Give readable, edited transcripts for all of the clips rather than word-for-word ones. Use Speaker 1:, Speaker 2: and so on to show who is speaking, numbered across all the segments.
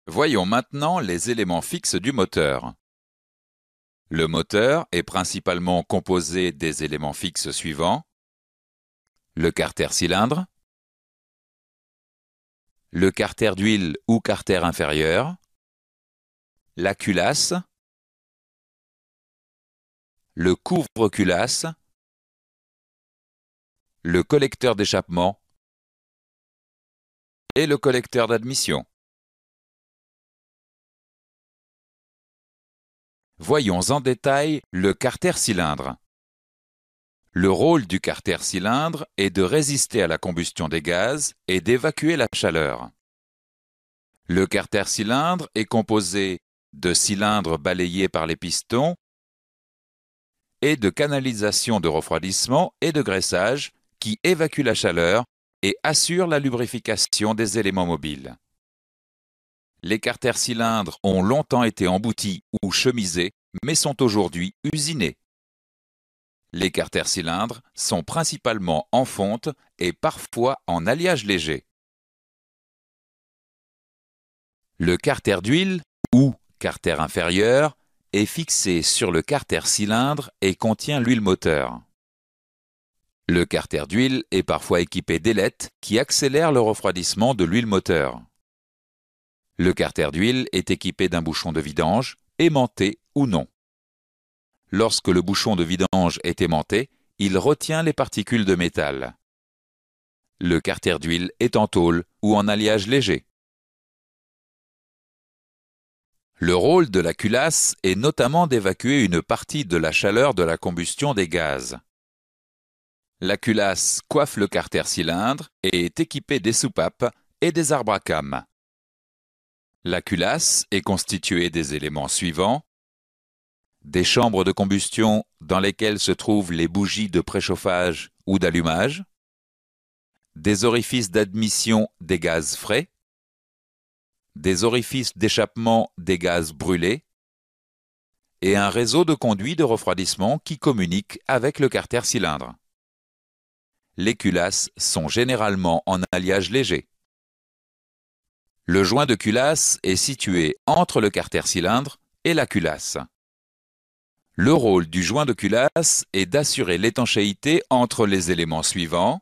Speaker 1: Voyons maintenant les éléments fixes du moteur. Le moteur est principalement composé des éléments fixes suivants: le carter cylindre, le carter d'huile ou carter inférieur, la culasse, le couvre-culasse, le collecteur d'échappement et le collecteur d'admission. Voyons en détail le carter cylindre. Le rôle du carter cylindre est de résister à la combustion des gaz et d'évacuer la chaleur. Le carter cylindre est composé de cylindres balayés par les pistons et de canalisations de refroidissement et de graissage qui évacuent la chaleur et assurent la lubrification des éléments mobiles. Les carters cylindres ont longtemps été emboutis ou chemisés, mais sont aujourd'hui usinés. Les carters cylindres sont principalement en fonte et parfois en alliage léger. Le carter d'huile, ou carter inférieur, est fixé sur le carter cylindre et contient l'huile moteur. Le carter d'huile est parfois équipé d'ailettes qui accélèrent le refroidissement de l'huile moteur. Le carter d'huile est équipé d'un bouchon de vidange, aimanté ou non. Lorsque le bouchon de vidange est aimanté, il retient les particules de métal. Le carter d'huile est en tôle ou en alliage léger. Le rôle de la culasse est notamment d'évacuer une partie de la chaleur de la combustion des gaz. La culasse coiffe le carter cylindre et est équipée des soupapes et des arbres à cames. La culasse est constituée des éléments suivants: des chambres de combustion dans lesquelles se trouvent les bougies de préchauffage ou d'allumage, des orifices d'admission des gaz frais, des orifices d'échappement des gaz brûlés et un réseau de conduits de refroidissement qui communique avec le carter cylindre. Les culasses sont généralement en alliage léger. Le joint de culasse est situé entre le carter cylindre et la culasse. Le rôle du joint de culasse est d'assurer l'étanchéité entre les éléments suivants: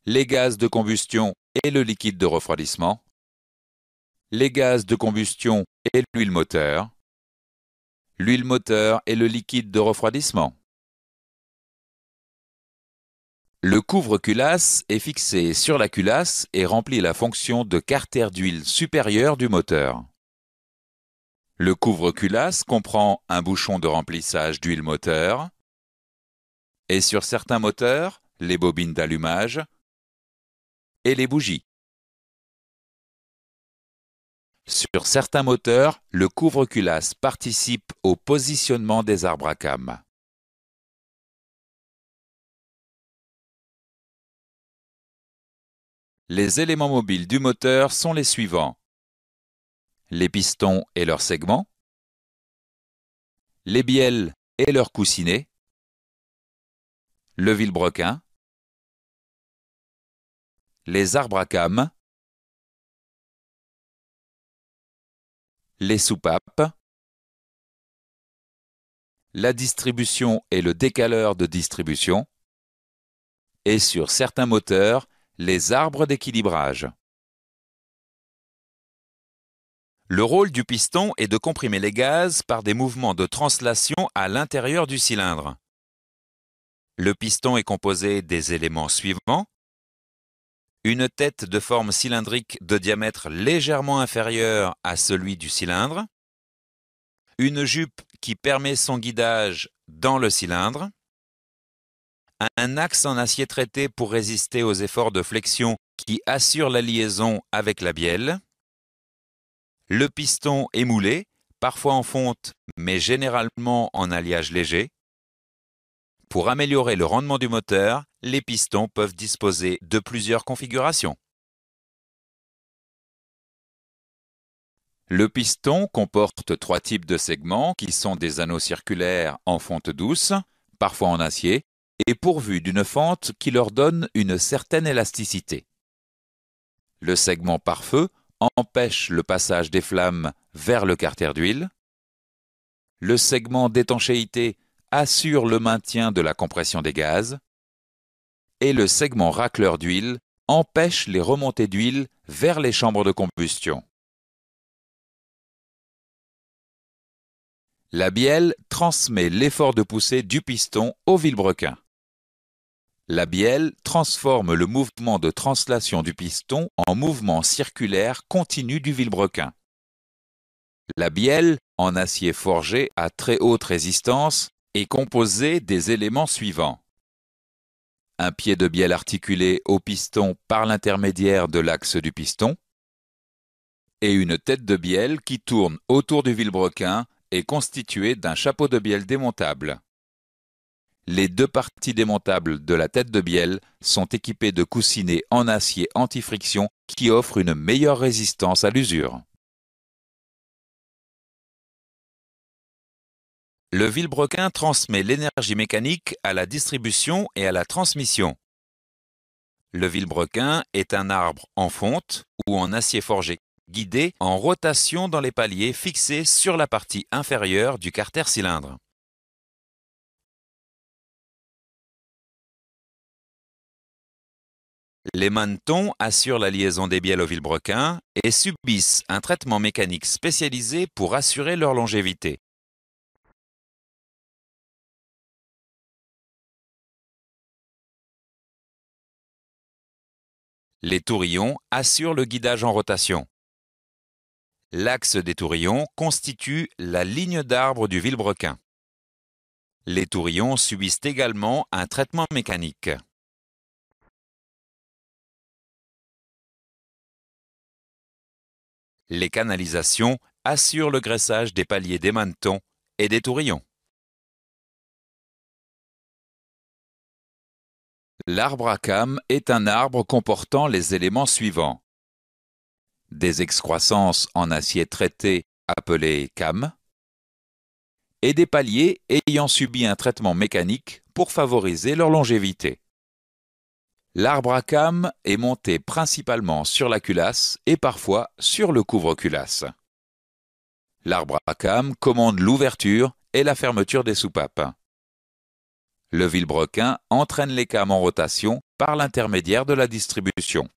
Speaker 1: les gaz de combustion et le liquide de refroidissement, les gaz de combustion et l'huile moteur et le liquide de refroidissement. Le couvre-culasse est fixé sur la culasse et remplit la fonction de carter d'huile supérieur du moteur. Le couvre-culasse comprend un bouchon de remplissage d'huile moteur et sur certains moteurs, les bobines d'allumage et les bougies. Sur certains moteurs, le couvre-culasse participe au positionnement des arbres à cames. Les éléments mobiles du moteur sont les suivants: les pistons et leurs segments, les bielles et leurs coussinets, le vilebrequin, les arbres à cames, les soupapes, la distribution et le décaleur de distribution, et sur certains moteurs, les arbres d'équilibrage. Le rôle du piston est de comprimer les gaz par des mouvements de translation à l'intérieur du cylindre. Le piston est composé des éléments suivants: une tête de forme cylindrique de diamètre légèrement inférieur à celui du cylindre, une jupe qui permet son guidage dans le cylindre, un axe en acier traité pour résister aux efforts de flexion qui assurent la liaison avec la bielle. Le piston est moulé, parfois en fonte, mais généralement en alliage léger. Pour améliorer le rendement du moteur, les pistons peuvent disposer de plusieurs configurations. Le piston comporte 3 types de segments qui sont des anneaux circulaires en fonte douce, parfois en acier, et pourvus d'une fente qui leur donne une certaine élasticité. Le segment pare-feu empêche le passage des flammes vers le carter d'huile. Le segment d'étanchéité assure le maintien de la compression des gaz. Et le segment racleur d'huile empêche les remontées d'huile vers les chambres de combustion. La bielle transmet l'effort de poussée du piston au vilebrequin. La bielle transforme le mouvement de translation du piston en mouvement circulaire continu du vilebrequin. La bielle, en acier forgé à très haute résistance, est composée des éléments suivants. Un pied de bielle articulé au piston par l'intermédiaire de l'axe du piston, et une tête de bielle qui tourne autour du vilebrequin est constituée d'un chapeau de bielle démontable. Les deux parties démontables de la tête de bielle sont équipées de coussinets en acier anti-friction qui offrent une meilleure résistance à l'usure. Le vilebrequin transmet l'énergie mécanique à la distribution et à la transmission. Le vilebrequin est un arbre en fonte ou en acier forgé, guidé en rotation dans les paliers fixés sur la partie inférieure du carter cylindre. Les manetons assurent la liaison des bielles au vilebrequin et subissent un traitement mécanique spécialisé pour assurer leur longévité. Les tourillons assurent le guidage en rotation. L'axe des tourillons constitue la ligne d'arbre du vilebrequin. Les tourillons subissent également un traitement mécanique. Les canalisations assurent le graissage des paliers des manetons et des tourillons. L'arbre à cames est un arbre comportant les éléments suivants. Des excroissances en acier traité appelées cames et des paliers ayant subi un traitement mécanique pour favoriser leur longévité. L'arbre à cames est monté principalement sur la culasse et parfois sur le couvre-culasse. L'arbre à cames commande l'ouverture et la fermeture des soupapes. Le vilebrequin entraîne les cames en rotation par l'intermédiaire de la distribution.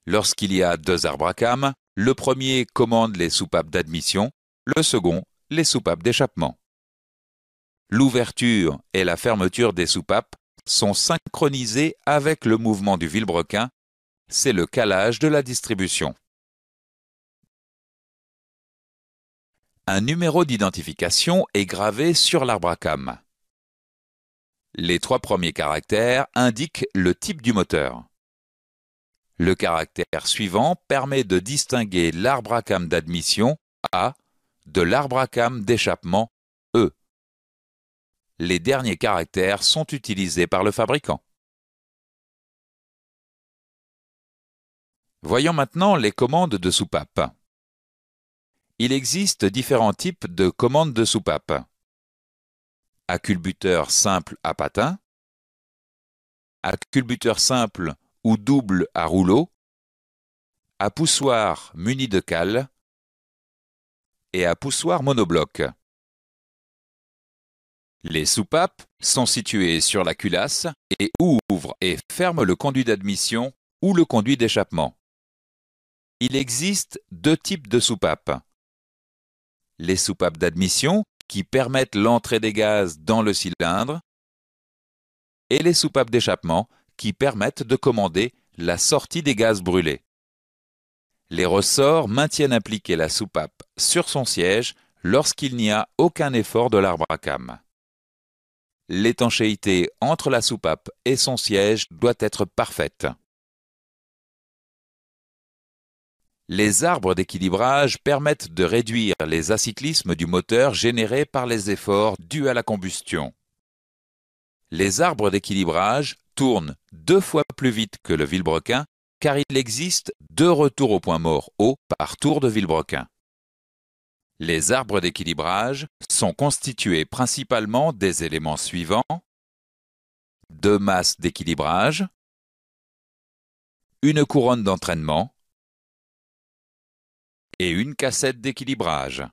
Speaker 1: Lorsqu'il y a deux arbres à cames, le premier commande les soupapes d'admission, le second les soupapes d'échappement. L'ouverture et la fermeture des soupapes sont synchronisées avec le mouvement du vilebrequin, c'est le calage de la distribution. Un numéro d'identification est gravé sur l'arbre à cames. Les trois premiers caractères indiquent le type du moteur. Le caractère suivant permet de distinguer l'arbre à cames d'admission A de l'arbre à cames d'échappement E. Les derniers caractères sont utilisés par le fabricant. Voyons maintenant les commandes de soupape. Il existe différents types de commandes de soupape. À culbuteur simple à patins, à culbuteur simple ou double à rouleau, à poussoir muni de cale et à poussoir monobloc. Les soupapes sont situées sur la culasse et ouvrent et ferment le conduit d'admission ou le conduit d'échappement. Il existe deux types de soupapes. Les soupapes d'admission qui permettent l'entrée des gaz dans le cylindre et les soupapes d'échappement qui permettent de commander la sortie des gaz brûlés. Les ressorts maintiennent appliquée la soupape sur son siège lorsqu'il n'y a aucun effort de l'arbre à cames. L'étanchéité entre la soupape et son siège doit être parfaite. Les arbres d'équilibrage permettent de réduire les acyclismes du moteur générés par les efforts dus à la combustion. Les arbres d'équilibrage tournent 2 fois plus vite que le vilebrequin car il existe 2 retours au point mort haut par tour de vilebrequin. Les arbres d'équilibrage sont constitués principalement des éléments suivants: 2 masses d'équilibrage, une couronne d'entraînement, et une cassette d'équilibrage.